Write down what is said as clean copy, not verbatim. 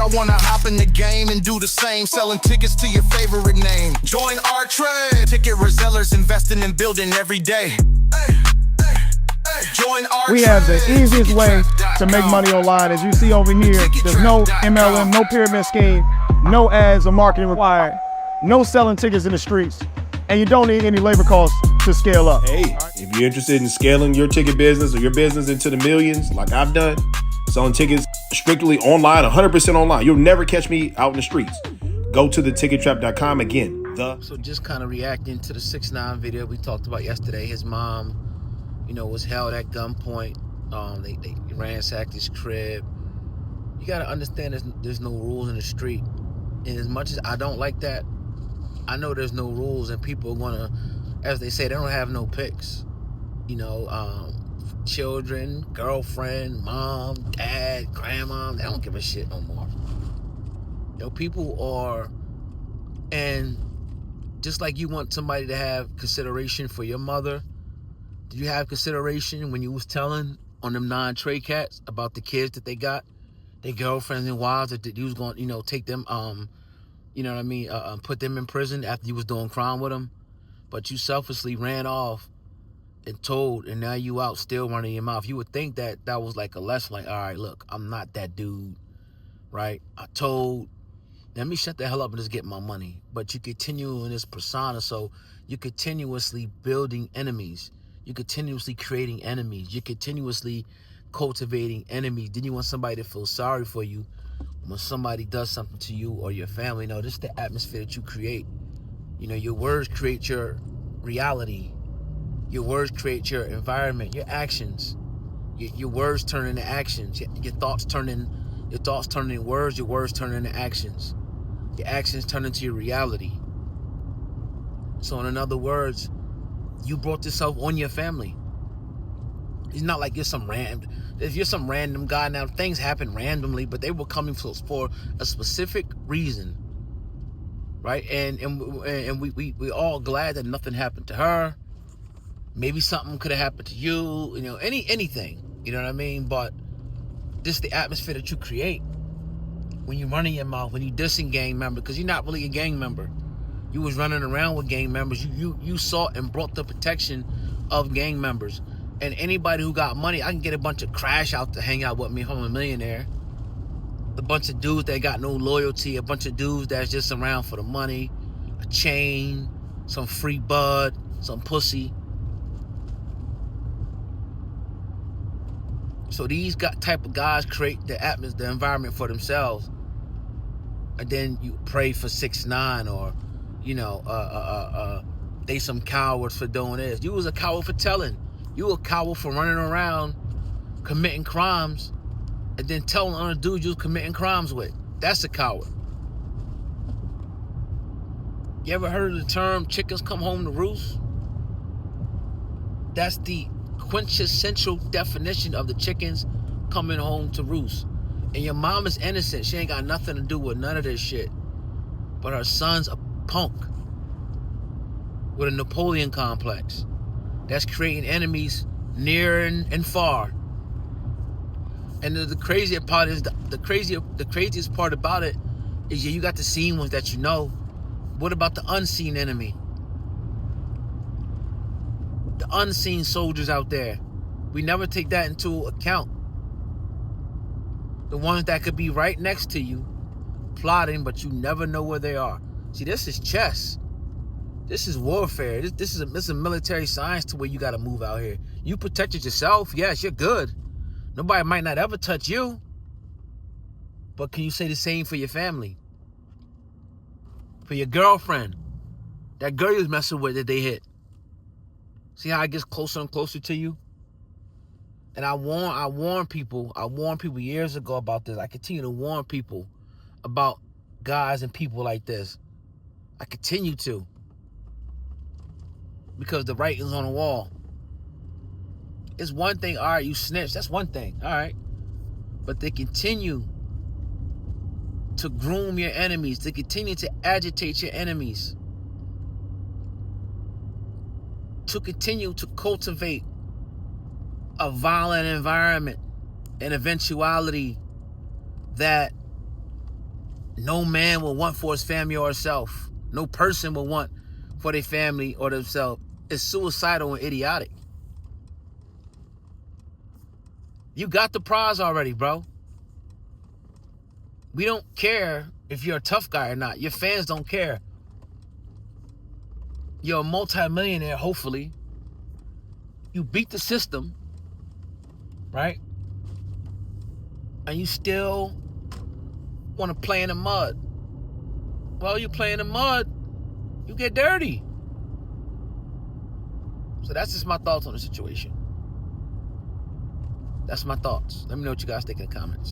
y'all wanna hop in the game and do the same, selling tickets to your favorite name. Join our trade. Ticket resellers investing in building every day. Join our We have the easiest way to make money online. As you see over here, there's no MLM, no pyramid scheme, no ads or marketing required, no selling tickets in the streets, and you don't need any labor costs to scale up. Hey, if you're interested in scaling your ticket business or your business into the millions, like I've done, selling tickets strictly online, 100% online, you'll never catch me out in the streets. Go to thetickettrap.com again. So just kind of reacting to the 6ix9ine video we talked about yesterday. His mom, was held at gunpoint. They ransacked his crib. You got to understand there's no rules in the street. And as much as I don't like that, I know there's no rules, and people are going to, as they say, they don't have no picks. Children, girlfriend, mom, dad, grandma, they don't give a shit no more. People are, and just like you want somebody to have consideration for your mother, did you have consideration when you was telling on them 9 Trey cats about the kids that they got, their girlfriends and wives, that you was going to, take them, put them in prison after you was doing crime with them, but you selfishly ran off and told, and now you out still running your mouth. You would think that was like a lesson, like, all right, look, I'm not that dude, right? I told, let me shut the hell up and just get my money. But you continue in this persona, so you're continuously building enemies. You're continuously creating enemies. You're continuously cultivating enemies. Then you want somebody to feel sorry for you when somebody does something to you or your family. No, this is the atmosphere that you create. Your words create your reality. Your words create your environment, your actions. Your words turn into actions. Your thoughts turn into words. Your words turn into actions. Your actions turn into your reality. So in other words, you brought yourself on your family. It's not like you're some random guy. Now, things happen randomly, but they were coming for a specific reason, right? And we all glad that nothing happened to her. Maybe something could have happened to you, anything, you know what I mean? But this is the atmosphere that you create when you're running your mouth, when you dissing gang members, because you're not really a gang member. You was running around with gang members. You sought and brought the protection of gang members. And anybody who got money, I can get a bunch of crash out to hang out with me if I'm a millionaire. A bunch of dudes that got no loyalty, a bunch of dudes that's just around for the money, a chain, some free bud, some pussy. So these type of guys create the atmosphere, the environment for themselves. And then you pray for 6ix9ine, or they some cowards for doing this. You was a coward for telling. You a coward for running around committing crimes and then telling other dudes you was committing crimes with. That's a coward. You ever heard of the term chickens come home to roost? That's the quintessential definition of the chickens coming home to roost. And your mom is innocent. She ain't got nothing to do with none of this shit. But her son's a punk with a Napoleon complex that's creating enemies near and far. And the craziest part is the craziest part about it is you got the seen ones that you know. What about the unseen enemy? The unseen soldiers out there. We never take that into account. The ones that could be right next to you, plotting, but you never know where they are. See, this is chess. This is warfare. This is a military science to where you got to move out here. You protected yourself. Yes, you're good. Nobody might not ever touch you. But can you say the same for your family? For your girlfriend? That girl you was messing with that they hit. See how it gets closer and closer to you? And I warned people years ago about this. I continue to warn people about guys and people like this. I continue to. Because the writing's on the wall. It's one thing, all right, you snitch. That's one thing, all right. But they continue to groom your enemies. They continue to agitate your enemies. To continue to cultivate a violent environment, an eventuality that no man will want for his family or herself. No person will want for their family or themselves. It's suicidal and idiotic. You got the prize already, bro. We don't care if you're a tough guy or not. Your fans don't care. You're a multi-millionaire, hopefully. You beat the system, right? And you still want to play in the mud. Well, you play in the mud, you get dirty. So that's just my thoughts on the situation. That's my thoughts. Let me know what you guys think in the comments.